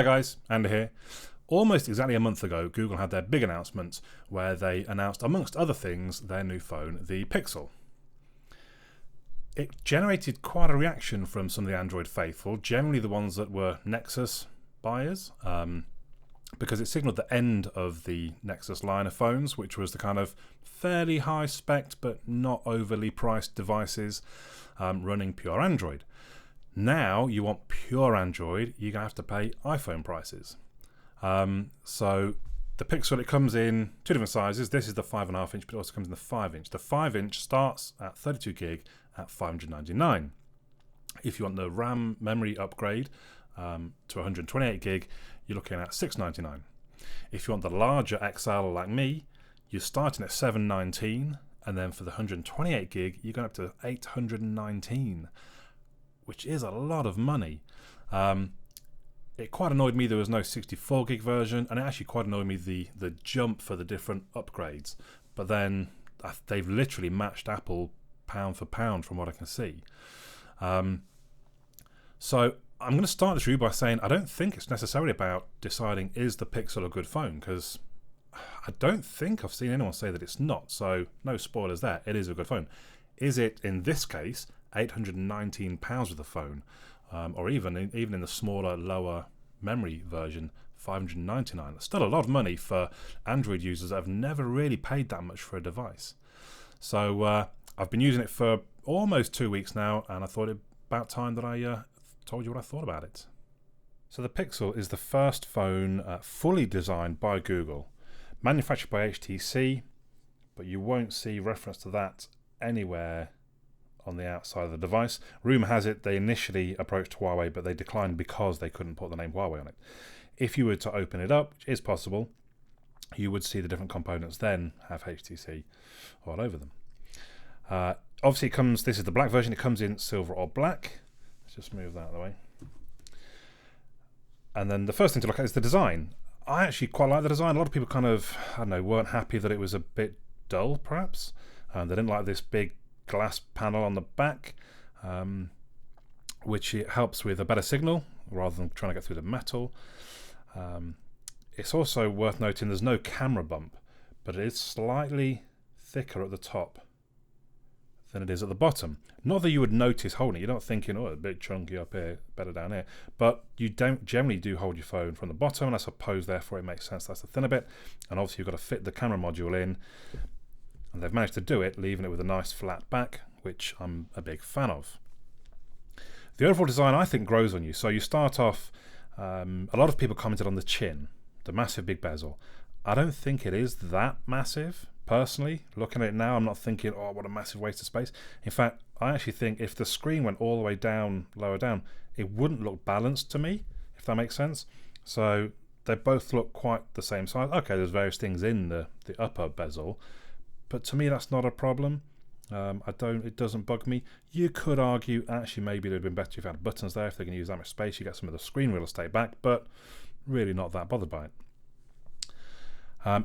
Hi guys, Andy here. Almost exactly a month ago, Google had their big announcement where they announced, amongst other things, their new phone, the Pixel. It generated quite a reaction from some of the Android faithful, generally the ones that were Nexus buyers, because it signalled the end of the Nexus line of phones, which was the kind of fairly high spec but not overly priced devices running pure Android. Now you want pure Android, you're going to have to pay iPhone prices. So the Pixel, it comes in two different sizes. This is the 5.5 inch, but it also comes in the 5 inch. The 5 inch starts at 32 gig at $599. If you want the RAM memory upgrade to 128 gig, you're looking at $699. If you want the larger XL like me, you're starting at $719, and then for the 128 gig, you're going up to $819, which is a lot of money. It quite annoyed me there was no 64 gig version, and it actually quite annoyed me the jump for the different upgrades. But then they've literally matched Apple pound for pound from what I can see. So I'm going to start this review by saying I don't think it's necessarily about deciding is the Pixel a good phone, because I don't think I've seen anyone say that it's not. So no spoilers there. It is a good phone. Is it, in this case, £819 with the phone, or even in the smaller, lower memory version, $599. That's still a lot of money for Android users that have never really paid that much for a device. So I've been using it for almost 2 weeks now, and I thought it about time that I told you what I thought about it. So the Pixel is the first phone fully designed by Google, manufactured by HTC, but you won't see reference to that anywhere on the outside of the device. Rumour has it they initially approached Huawei, but they declined because they couldn't put the name Huawei on it. If you were to open it up, which is possible, you would see the different components then have HTC all over them. Obviously it comes, this is the black version, it comes in silver or black. Let's just move that out of the way. And then the first thing to look at is the design. I actually quite like the design. A lot of people kind of, I don't know, weren't happy that it was a bit dull perhaps. They didn't like this big glass panel on the back, which it helps with a better signal rather than trying to get through the metal. It's also worth noting there's no camera bump, but it is slightly thicker at the top than it is at the bottom. Not that you would notice holding it. You're not thinking, oh, a bit chunky up here, better down here. But you don't generally do hold your phone from the bottom, and I suppose therefore it makes sense that's the thinner bit. And obviously you've got to fit the camera module in, and they've managed to do it, leaving it with a nice flat back, which I'm a big fan of. The overall design, I think, grows on you. So you start off, a lot of people commented on the chin, the massive big bezel. I don't think it is that massive. Personally, looking at it now, I'm not thinking, oh, what a massive waste of space. In fact, I actually think if the screen went all the way down, lower down, it wouldn't look balanced to me, if that makes sense. So they both look quite the same size. Okay, there's various things in the upper bezel, but to me that's not a problem. It doesn't bug me. You could argue actually maybe it would have been better if you had buttons there. If they can use that much space, you get some of the screen real estate back, but really not that bothered by it.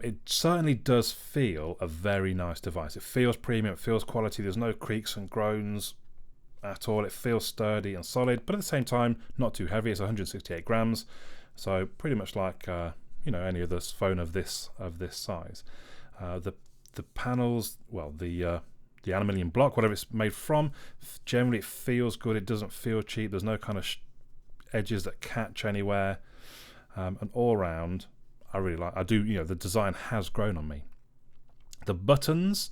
It certainly does feel a very nice device. It feels premium, it feels quality. There's no creaks and groans at all. It feels sturdy and solid, but at the same time not too heavy. It's 168 grams, so pretty much like any other phone of this size. The panels, well, the aluminium block, whatever it's made from, generally it feels good. It doesn't feel cheap. There's no kind of edges that catch anywhere, and all around I really like. The design has grown on me. The buttons,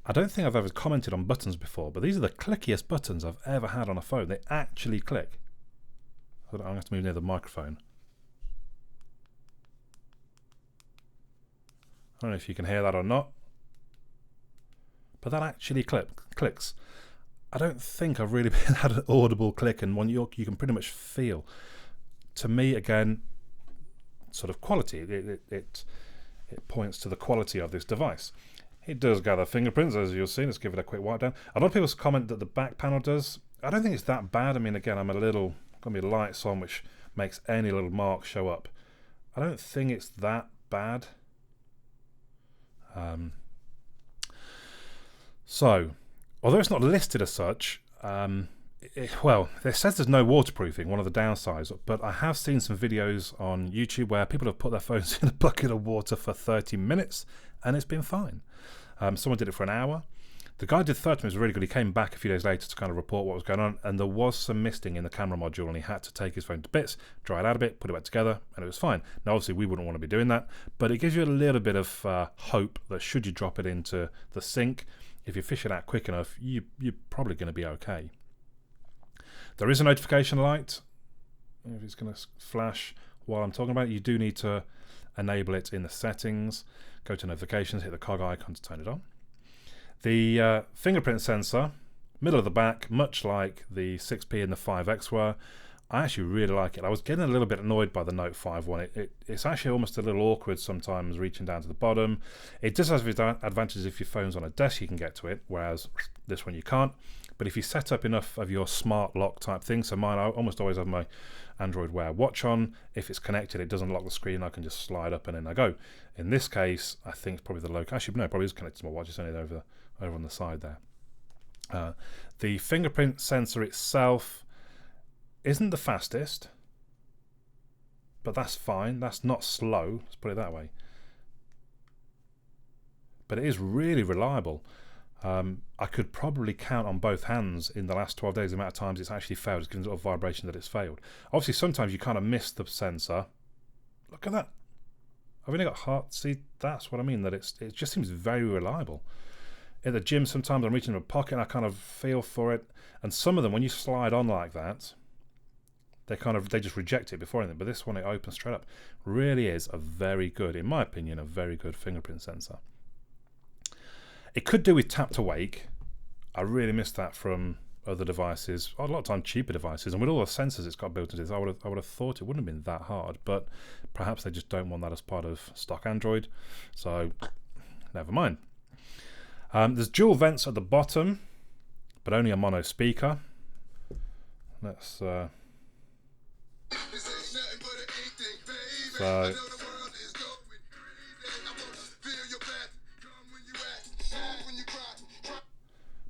I don't think I've ever commented on buttons before, but these are the clickiest buttons I've ever had on a phone. They actually click. I'm going to have to move near the microphone. I don't know if you can hear that or not, but that actually clicks. I don't think I've really had an audible click and one you can pretty much feel. To me, again, sort of quality. It points to the quality of this device. It does gather fingerprints, as you'll see. Let's give it a quick wipe down. A lot of people comment that the back panel does. I don't think it's that bad. I mean, again, I'm going to be lights on, which makes any little mark show up. I don't think it's that bad. So, although it's not listed as such, Well, it says there's no waterproofing, one of the downsides, but I have seen some videos on YouTube where people have put their phones in a bucket of water for 30 minutes and it's been fine. Someone did it for an hour. The guy did 30 minutes, really good. He came back a few days later to kind of report what was going on, and there was some misting in the camera module, and he had to take his phone to bits, dry it out a bit, put it back together, and it was fine. Now, obviously, we wouldn't want to be doing that, but it gives you a little bit of hope that should you drop it into the sink, if you fish it out quick enough, you're probably going to be okay. There is a notification light. If it's going to flash while I'm talking about it, you do need to enable it in the settings. Go to notifications, hit the cog icon to turn it on. The fingerprint sensor, middle of the back, much like the 6P and the 5X were. I actually really like it. I was getting a little bit annoyed by the Note 5 one. It's actually almost a little awkward sometimes reaching down to the bottom. It does have advantages if your phone's on a desk, you can get to it, whereas this one you can't. But if you set up enough of your smart lock type thing, so mine, I almost always have my Android Wear watch on. If it's connected, it doesn't lock the screen. I can just slide up and in I go. In this case, I think it's probably the local. Actually, no, it probably is connected to my watch. It's only over on the side there. The fingerprint sensor itself isn't the fastest, but that's fine. That's not slow, let's put it that way. But it is really reliable. I could probably count on both hands in the last 12 days the amount of times it's actually failed. It's given a little vibration that it's failed. Obviously, sometimes you kind of miss the sensor. Look at that. I've only got heart. See, that's what I mean. That it just seems very reliable. At the gym, sometimes I'm reaching in my pocket and I kind of feel for it. And some of them, when you slide on like that, they just reject it before anything. But this one, it opens straight up. Really is a very good, in my opinion, a very good fingerprint sensor. It could do with tap to wake. I really missed that from other devices, a lot of time cheaper devices, and with all the sensors it's got built into this, I would have thought it wouldn't have been that hard, but perhaps they just don't want that as part of stock Android, so never mind. There's dual vents at the bottom, but only a mono speaker. Let's so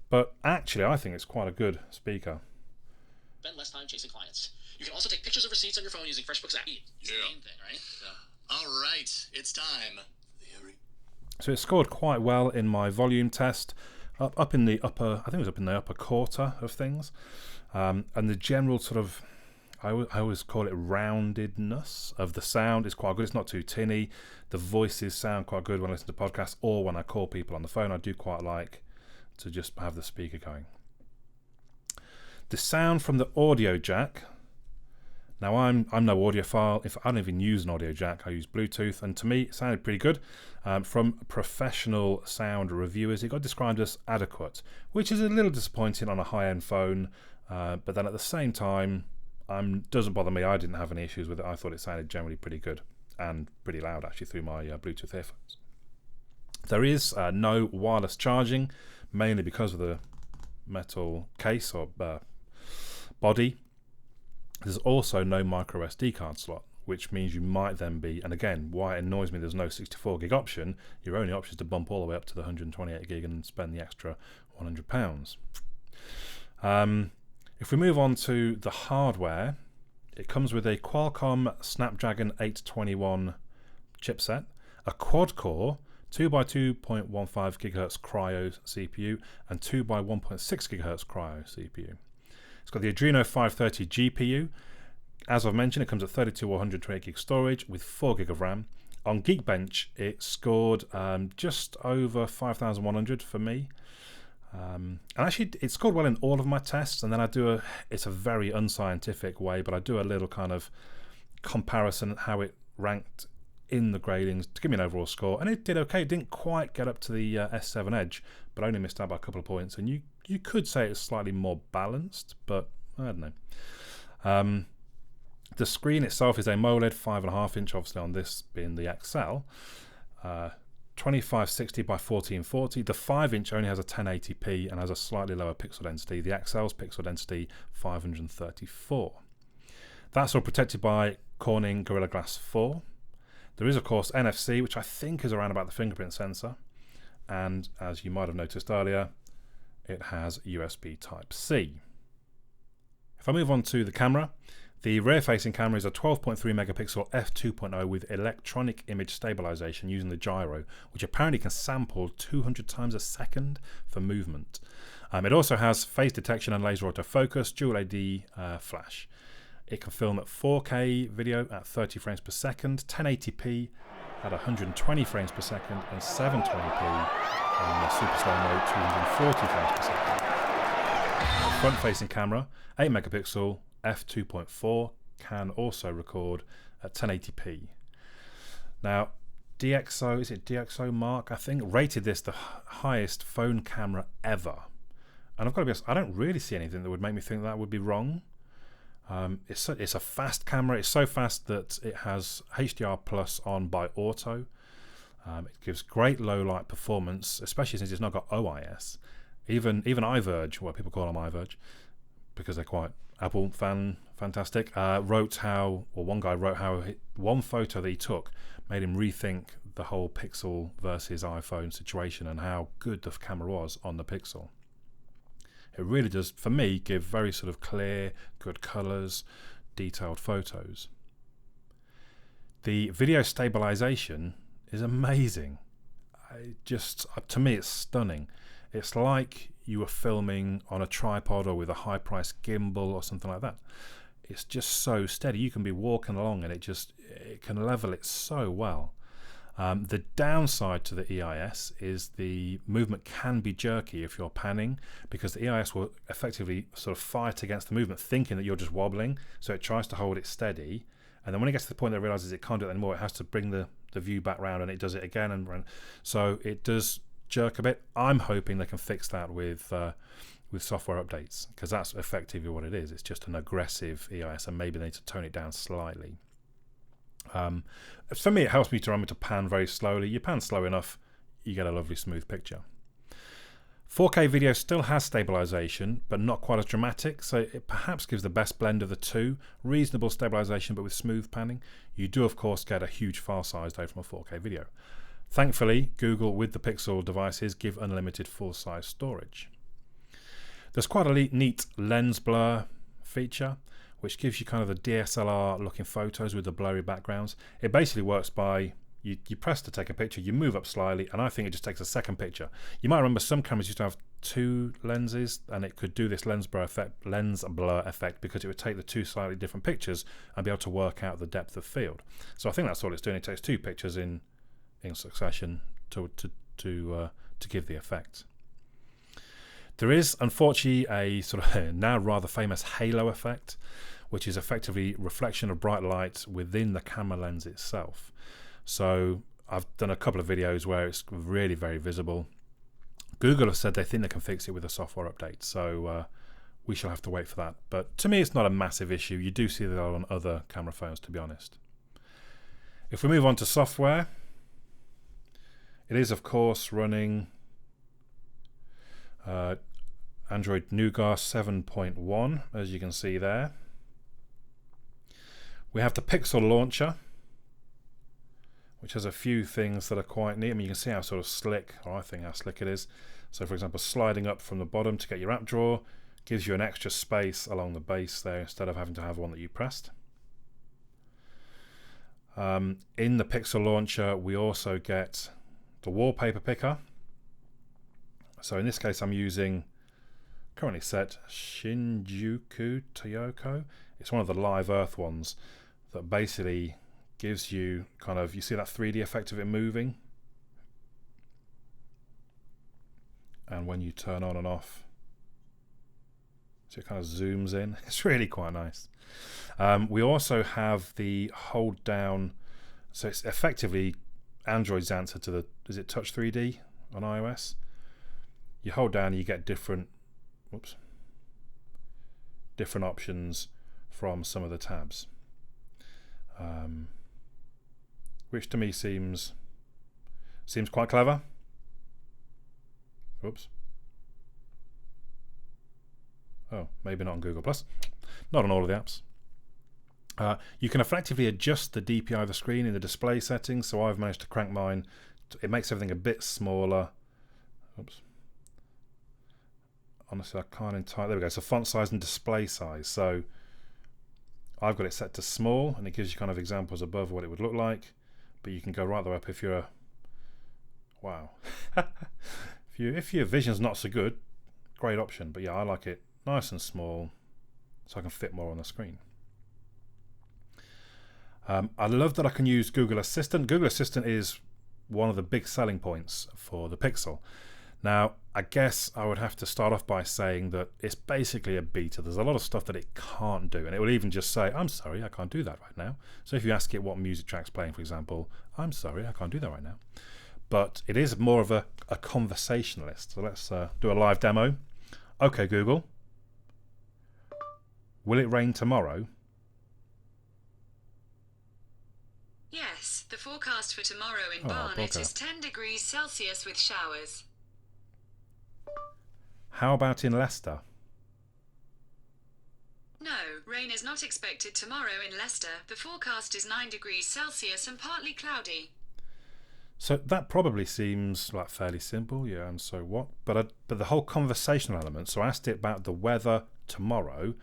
but actually I think it's quite a good speaker. Spend less time chasing clients. You can also take pictures of receipts on your phone using FreshBooks app. It's the main thing, right? Yeah. All right, it's time. So it scored quite well in my volume test, up in the upper, I think it was up in the upper quarter of things, and the general sort of, I always call it roundedness of the sound is quite good. It's not too tinny. The voices sound quite good when I listen to podcasts or when I call people on the phone. I do quite like to just have the speaker going. The sound from the audio jack. Now I'm no audiophile. If I don't even use an audio jack, I use Bluetooth, and to me it sounded pretty good. From professional sound reviewers, it got described as adequate, which is a little disappointing on a high-end phone. But then at the same time, doesn't bother me. I didn't have any issues with it. I thought it sounded generally pretty good and pretty loud actually through my Bluetooth earphones. There is no wireless charging, mainly because of the metal case or body. There's also no micro SD card slot, which means you might then be, and again, why it annoys me there's no 64 gig option, your only option is to bump all the way up to the 128 gig and spend the extra £100. If we move on to the hardware, it comes with a Qualcomm Snapdragon 821 chipset, a quad-core 2x2.15 GHz Kryo CPU, and 2x1.6 GHz Kryo CPU. It's got the Adreno 530 GPU. As I've mentioned, it comes at 32 or 128 gig storage with 4 gig of RAM. On Geekbench, it scored just over 5,100 for me. And actually, it scored well in all of my tests. And then it's a very unscientific way, but I do a little kind of comparison how it ranked in the gradings to give me an overall score. And it did okay. It didn't quite get up to the S7 Edge, but only missed out by a couple of points. And you could say it's slightly more balanced, but I don't know. The screen itself is a AMOLED 5.5 inch, obviously on this being the XL. 2560 by 1440. The 5 inch only has a 1080p and has a slightly lower pixel density. The XL's pixel density 534. That's all protected by Corning Gorilla Glass 4. There is of course NFC, which I think is around about the fingerprint sensor, and as you might have noticed earlier, it has USB Type-C. If I move on to the camera, the rear-facing camera is a 12.3 megapixel f2.0 with electronic image stabilization using the gyro, which apparently can sample 200 times a second for movement. It also has phase detection and laser autofocus, dual LED flash. It can film at 4K video at 30 frames per second, 1080p at 120 frames per second, and 720p on super slow mode, 240 frames per second. The front-facing camera, 8 megapixel f2.4, can also record at 1080p. Now, DxO, is it DxOMark, I think, rated this the highest phone camera ever. And I've got to be honest, I don't really see anything that would make me think that would be wrong. It's a fast camera. It's so fast that it has HDR Plus on by auto. It gives great low light performance, especially since it's not got OIS. Even iVerge, what people call them iVerge, because they're quite Apple fantastic, one guy wrote how one photo that he took made him rethink the whole Pixel versus iPhone situation and how good the camera was on the Pixel. It really does, for me, give very sort of clear, good colours, detailed photos. The video stabilization is amazing. To me, it's stunning. It's like you were filming on a tripod or with a high-priced gimbal or something like that. It's just so steady. You can be walking along and it can level it so well. The downside to the EIS is the movement can be jerky if you're panning, because the EIS will effectively sort of fight against the movement, thinking that you're just wobbling, so it tries to hold it steady, and then when it gets to the point that it realizes it can't do it anymore, it has to bring the view back round, and it does it again, and so it does jerk a bit. I'm hoping they can fix that with software updates, because that's effectively what it is. It's just an aggressive EIS, and maybe they need to tone it down slightly. For me, it helps me to remember to pan very slowly. You pan slow enough, you get a lovely smooth picture. 4K video still has stabilization, but not quite as dramatic, so it perhaps gives the best blend of the two. Reasonable stabilization, but with smooth panning. You do, of course, get a huge file size though from a 4K video. Thankfully, Google with the Pixel devices give unlimited full-size storage. There's quite a neat lens blur feature, which gives you kind of the DSLR looking photos with the blurry backgrounds. It basically works by you press to take a picture, you move up slightly, and I think it just takes a second picture. You might remember some cameras used to have two lenses, and it could do this lens blur effect because it would take the two slightly different pictures and be able to work out the depth of field. So I think that's all it's doing. It takes two pictures in succession to give the effect. There is, unfortunately, a sort of now rather famous halo effect, which is effectively reflection of bright light within the camera lens itself. So I've done a couple of videos where it's really very visible. Google have said they think they can fix it with a software update, so we shall have to wait for that. But to me, it's not a massive issue. You do see that on other camera phones, to be honest. If we move on to software, it is, of course, running Android Nougat 7.1, as you can see there. We have the Pixel launcher, which has a few things that are quite neat. I mean, you can see how sort of slick, or I think how slick it is. So, for example, sliding up from the bottom to get your app drawer gives you an extra space along the base there instead of having to have one that you pressed. In the Pixel launcher, we also get the wallpaper picker. So in this case, I'm using currently set Shinjuku Toyoko. It's one of the Live Earth ones that basically gives you kind of, you see that 3D effect of it moving, and when you turn on and off, so it kind of zooms in. It's really quite nice. We also have the hold down, so it's effectively Android's answer to the, is it Touch 3D on iOS? You hold down and you get different options from some of the tabs, which to me seems quite clever. Oops. Oh, maybe not on Google+. Not on all of the apps. You can effectively adjust the DPI of the screen in the display settings, so I've managed to crank mine. It makes everything a bit smaller. Oops. honestly, I can't entirely. There we go. So font size and display size. So I've got it set to small, and it gives you kind of examples above what it would look like. But you can go right the way up if you're a wow. if your vision's not so good, great option. But yeah, I like it nice and small, so I can fit more on the screen. I love that I can use Google Assistant. Google Assistant is one of the big selling points for the Pixel. Now, I guess I would have to start off by saying that it's basically a beta. There's a lot of stuff that it can't do, and it will even just say, I'm sorry, I can't do that right now. So if you ask it what music track's playing, for example, I'm sorry, I can't do that right now. But it is more of a conversationalist. So let's do a live demo. Okay, Google. Will it rain tomorrow? Yes, the forecast for tomorrow in Barnet is 10 degrees Celsius with showers. How about in Leicester? No, rain is not expected tomorrow in Leicester. The forecast is 9 degrees Celsius and partly cloudy. So that probably seems like fairly simple, yeah, and so what? But the whole conversational element, so I asked it about the weather tomorrow,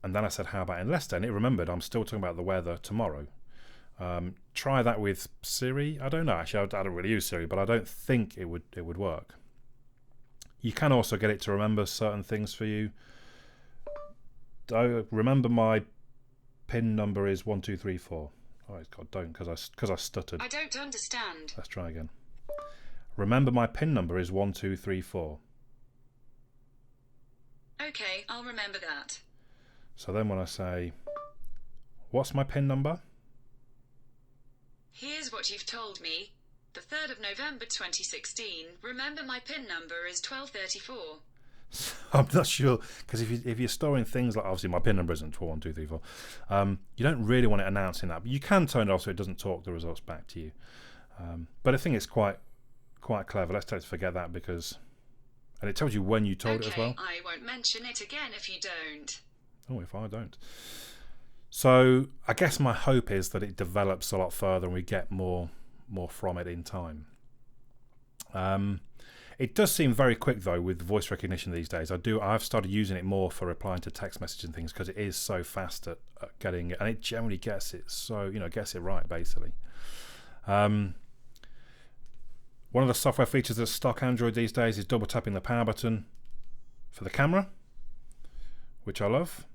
and then I said, how about in Leicester? And it remembered I'm still talking about the weather tomorrow. Try that with Siri. I don't know, actually, I don't really use Siri, but I don't think it would work. You can also get it to remember certain things for you. Remember my PIN number is 1234. Oh God, don't, because I stuttered. I don't understand. Let's try again. Remember my PIN number is 1234. Okay, I'll remember that. So then when I say, what's my PIN number? Here's what you've told me. The 3rd of November 2016. Remember my PIN number is 1234. I'm not sure, because if you're storing things like, obviously my PIN number isn't 41234, you don't really want it announcing that, but you can turn it off so it doesn't talk the results back to you. But I think it's quite clever. Let's forget that, because, and it tells you when you told it as well. I won't mention it again if you don't. Oh, if I don't. So I guess my hope is that it develops a lot further and we get more from it in time. It does seem very quick though with voice recognition these days. I've started using it more for replying to text messages and things because it is so fast at getting it, and it generally gets it gets it right basically. One of the software features of stock Android these days is double tapping the power button for the camera, which I love.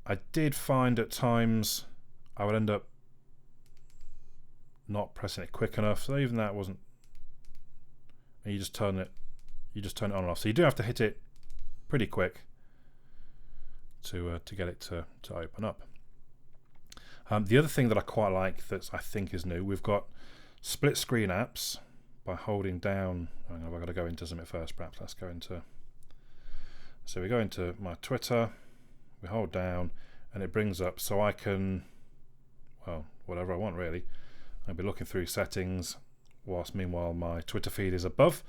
I did find at times I would end up not pressing it quick enough, so even that wasn't. And you just turn it on and off. So you do have to hit it pretty quick to get it to open up. The other thing that I quite like that I think is new, we've got split screen apps by holding down. I've got to go into something first. Perhaps let's go into. So we go into my Twitter. We hold down, and it brings up, so I can, well, whatever I want really. I'll be looking through settings whilst meanwhile my Twitter feed is above.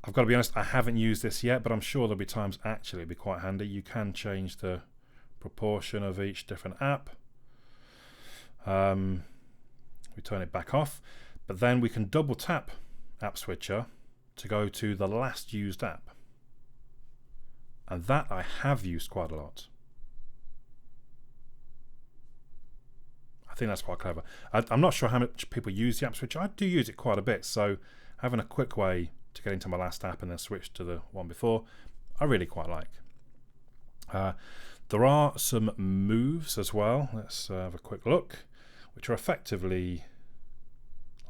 I've got to be honest, I haven't used this yet, but I'm sure there'll be times actually it'd be quite handy. You can change the proportion of each different app. We turn it back off, but then we can double tap App Switcher to go to the last used app. And that I have used quite a lot. I think that's quite clever. I'm not sure how much people use the App Switcher. I do use it quite a bit, so having a quick way to get into my last app and then switch to the one before, I really quite like. There are some moves as well. Let's have a quick look, which are effectively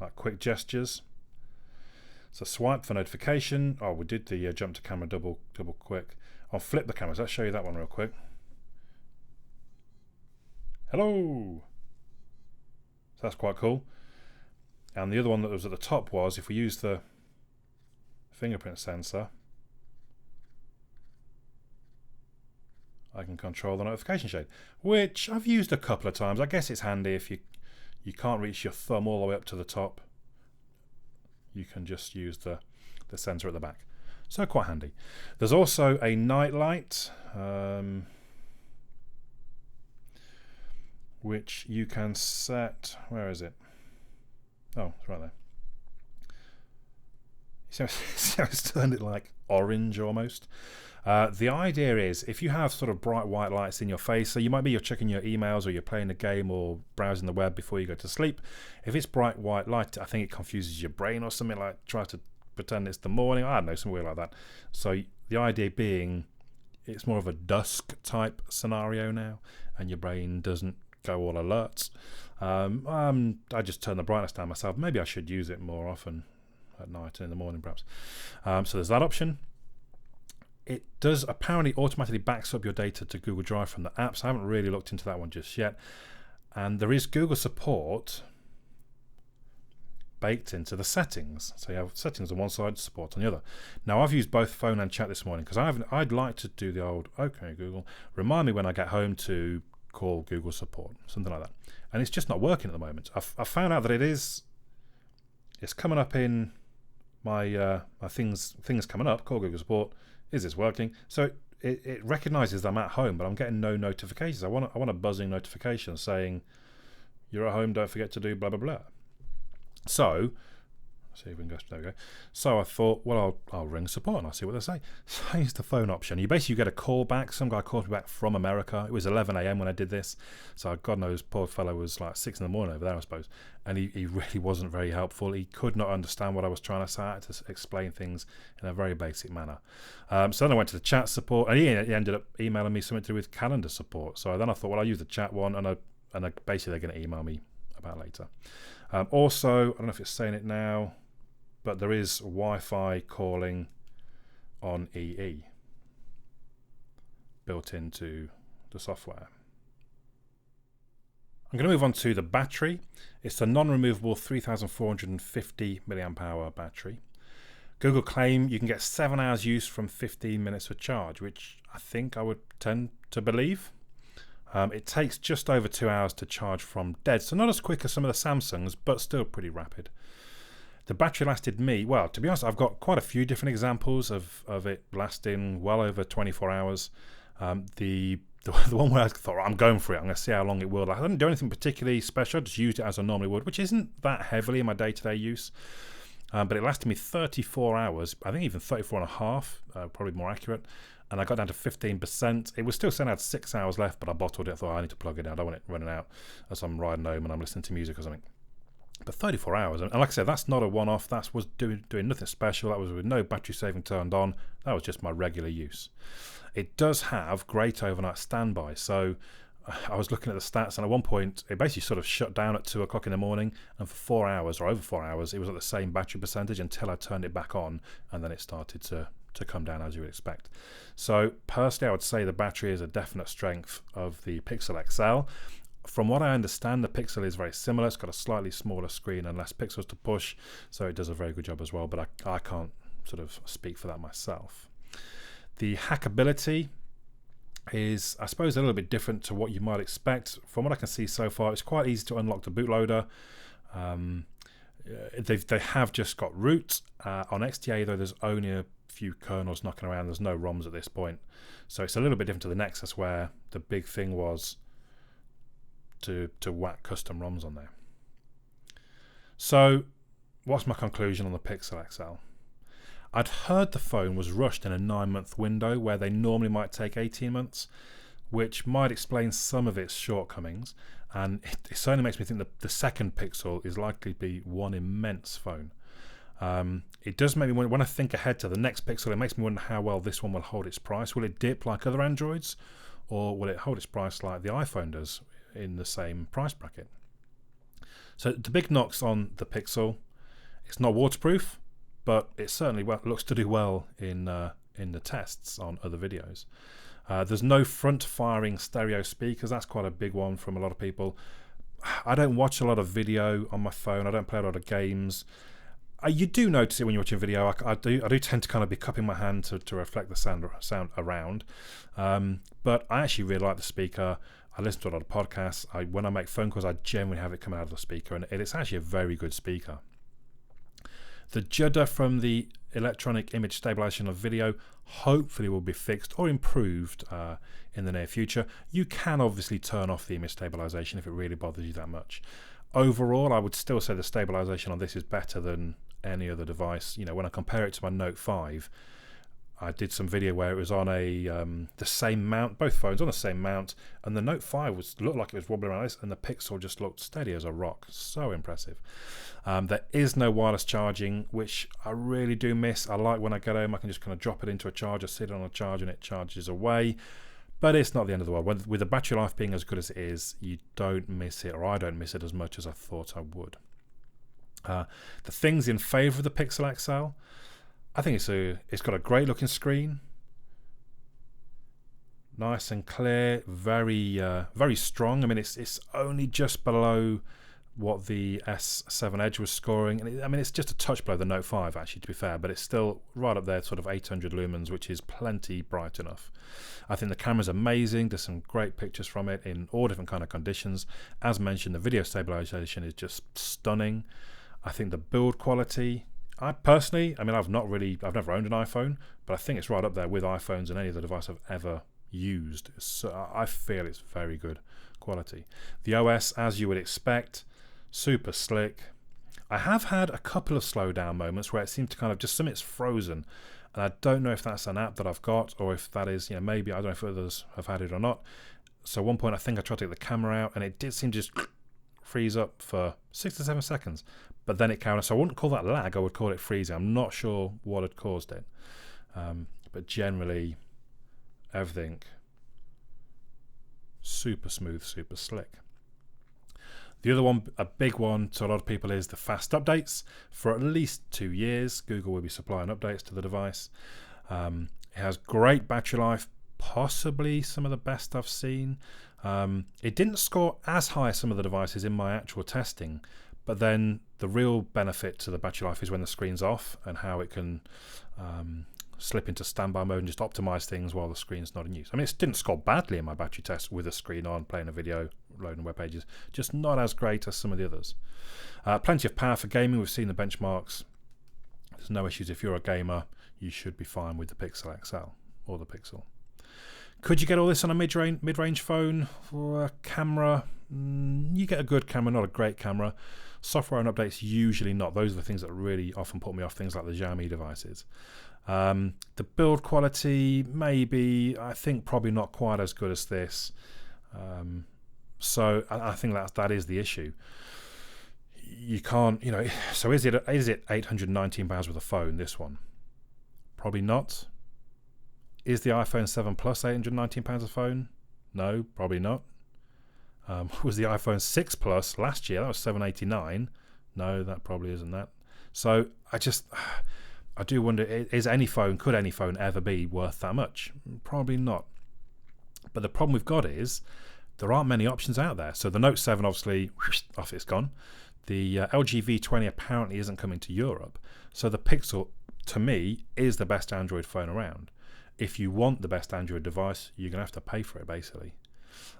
like quick gestures. So swipe for notification. Oh, we did the jump to camera double quick. I'll flip the cameras. Let's show you that one real quick. Hello. So that's quite cool. And the other one that was at the top was if we use the fingerprint sensor, I can control the notification shade, which I've used a couple of times. I guess it's handy if you can't reach your thumb all the way up to the top. You can just use the sensor at the back. So quite handy. There's also a night light, which you can set. Where is it? Oh, it's right there. You So it's turned it like orange almost. The idea is if you have sort of bright white lights in your face, so you're checking your emails or you're playing a game or browsing the web before you go to sleep. If it's bright white light, I think it confuses your brain or something, like try to pretend it's the morning. I don't know, something weird like that. So the idea being it's more of a dusk type scenario now, and your brain doesn't go all alerts. I just turn the brightness down myself. Maybe I should use it more often at night and in the morning perhaps. So there's that option. It does apparently automatically backs up your data to Google Drive from the apps. I haven't really looked into that one just yet. And there is Google support baked into the settings. So you have settings on one side, support on the other. Now I've used both phone and chat this morning because I'd like to do the old, okay Google, remind me when I get home to call Google support, something like that. And it's just not working at the moment. I found out that it's coming up in my things coming up, call Google support. Is this working? So it recognizes I'm at home, but I'm getting no notifications. I want a buzzing notification saying you're at home, don't forget to do blah blah blah. So see if we can go. There we go. So I thought, well, I'll ring support and I'll see what they say. So I used the phone option. You basically get a call back. Some guy called me back from America. It was 11 a.m. when I did this. So God knows, poor fellow was like 6 in the morning over there, I suppose. And he really wasn't very helpful. He could not understand what I was trying to say. I had to explain things in a very basic manner. So then I went to the chat support, and he ended up emailing me something to do with calendar support. So then I thought, well, I'll use the chat one, and basically they're going to email me about later. Also, I don't know if it's saying it now, but there is Wi-Fi calling on EE built into the software. I'm going to move on to the battery. It's a non-removable 3,450 milliamp hour battery. Google claim you can get 7 hours use from 15 minutes of charge, which I think I would tend to believe. It takes just over 2 hours to charge from dead, so not as quick as some of the Samsungs, but still pretty rapid. The battery lasted me, well, to be honest, I've got quite a few different examples of it lasting well over 24 hours. The one where I thought, I'm going for it, I'm going to see how long it will last. I didn't do anything particularly special, I just used it as I normally would, which isn't that heavily in my day-to-day use. But it lasted me 34 hours, I think even 34 and a half, probably more accurate. And I got down to 15%. It was still saying I had 6 hours left, but I bottled it. I thought I need to plug it out. I don't want it running out as I'm riding home and I'm listening to music or something. But 34 hours, and like I said, that's not a one-off. That was doing nothing special. That was with no battery saving turned on. That was just my regular use. It does have great overnight standby. So I was looking at the stats, and at one point it basically sort of shut down at 2 o'clock in the morning, and for 4 hours or over 4 hours, it was at the same battery percentage until I turned it back on, and then it started to come down as you would expect. So personally, I would say the battery is a definite strength of the Pixel XL. From what I understand, the Pixel is very similar. It's got a slightly smaller screen and less pixels to push, so it does a very good job as well, but I can't sort of speak for that myself. The hackability is, I suppose, a little bit different to what you might expect. From what I can see so far, it's quite easy to unlock the bootloader. They have just got root. On XDA, though, there's only a few kernels knocking around. There's no ROMs at this point. So it's a little bit different to the Nexus, where the big thing was to whack custom ROMs on there. So what's my conclusion on the Pixel XL? I'd heard the phone was rushed in a 9-month window where they normally might take 18 months, which might explain some of its shortcomings, and it certainly makes me think that the second Pixel is likely to be one immense phone. It does make me wonder, when I think ahead to the next Pixel, it makes me wonder how well this one will hold its price. Will it dip like other Androids, or will it hold its price like the iPhone does in the same price bracket? So the big knocks on the Pixel: it's not waterproof, but it certainly looks to do well in the tests on other videos. There's no front-firing stereo speakers. That's quite a big one from a lot of people. I don't watch a lot of video on my phone. I don't play a lot of games. You do notice it when you're watching video. I do tend to kind of be cupping my hand to reflect the sound around. But I actually really like the speaker. I listen to a lot of podcasts. When I make phone calls, I generally have it come out of the speaker, and it's actually a very good speaker. The judder from the electronic image stabilization of video hopefully will be fixed or improved in the near future. You can obviously turn off the image stabilization if it really bothers you that much. Overall, I would still say the stabilization on this is better than any other device. You know, when I compare it to my Note 5, I did some video where it was on the same mount, both phones on the same mount, and the Note 5 looked like it was wobbling around this, and the Pixel just looked steady as a rock. So impressive. There is no wireless charging, which I really do miss. I like when I get home, I can just kind of drop it into a charger, sit on a charger, and it charges away. But it's not the end of the world. With the battery life being as good as it is, you don't miss it, or I don't miss it as much as I thought I would. The things in favour of the Pixel XL, I think it's got a great looking screen, nice and clear, very very strong. I mean, it's only just below what the S7 Edge was scoring, and it's just a touch below the Note 5 actually, to be fair, but it's still right up there, sort of 800 lumens, which is plenty bright enough. I think the camera's amazing. There's some great pictures from it in all different kind of conditions. As mentioned, the video stabilization is just stunning. I think the build quality, I've never owned an iPhone, but I think it's right up there with iPhones and any other device I've ever used. So I feel it's very good quality. The OS, as you would expect, super slick. I have had a couple of slowdown moments where it seemed to kind of just something's frozen, and I don't know if that's an app that I've got or if that is, maybe, I don't know if others have had it or not. So at one point I think I tried to get the camera out and it did seem to just freeze up for 6 to 7 seconds, but then it carried on. So I wouldn't call that lag, I would call it freezing. I'm not sure what had caused it, but generally everything super smooth, super slick. The other one, a big one to a lot of people, is the fast updates. For at least 2 years, Google will be supplying updates to the device. It has great battery life, possibly some of the best I've seen. It didn't score as high as some of the devices in my actual testing, but then the real benefit to the battery life is when the screen's off and how it can slip into standby mode and just optimize things while the screen's not in use. I mean, it didn't score badly in my battery test with the screen on, playing a video, loading web pages, just not as great as some of the others. Plenty of power for gaming. We've seen the benchmarks. There's no issues. If you're a gamer, you should be fine with the Pixel XL or the Pixel. Could you get all this on a mid-range phone or a camera? You get a good camera, not a great camera. Software and updates, usually not. Those are the things that really often put me off things like the Xiaomi devices. The build quality, maybe, I think probably not quite as good as this. So I think that is the issue. You can't, so is it £819 worth of phone, this one? Probably not. Is the iPhone 7 Plus £819 a phone? No, probably not. Was the iPhone 6 Plus last year? That was $789. No, that probably isn't that. So I do wonder, could any phone ever be worth that much? Probably not. But the problem we've got is there aren't many options out there. So the Note 7, obviously, off it's gone. The LG V20 apparently isn't coming to Europe. So the Pixel, to me, is the best Android phone around. If you want the best Android device, you're going to have to pay for it, basically.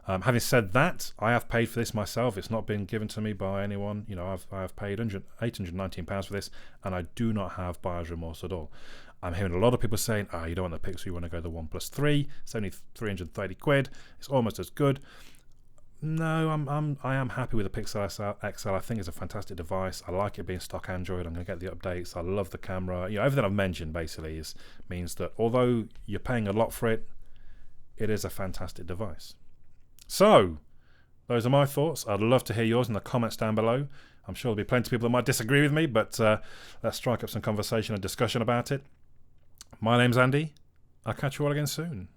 Having said that, I have paid for this myself. It's not been given to me by anyone. I have paid £819 for this, and I do not have buyer's remorse at all. I'm hearing a lot of people saying, you don't want the Pixel, you want to go the OnePlus 3. It's only 330 quid. It's almost as good. No, I am happy with the Pixel XL. I think it's a fantastic device. I like it being stock Android. I'm going to get the updates. I love the camera. Everything I've mentioned basically means that although you're paying a lot for it, it is a fantastic device. So, those are my thoughts. I'd love to hear yours in the comments down below. I'm sure there'll be plenty of people that might disagree with me, but let's strike up some conversation and discussion about it. My name's Andy. I'll catch you all again soon.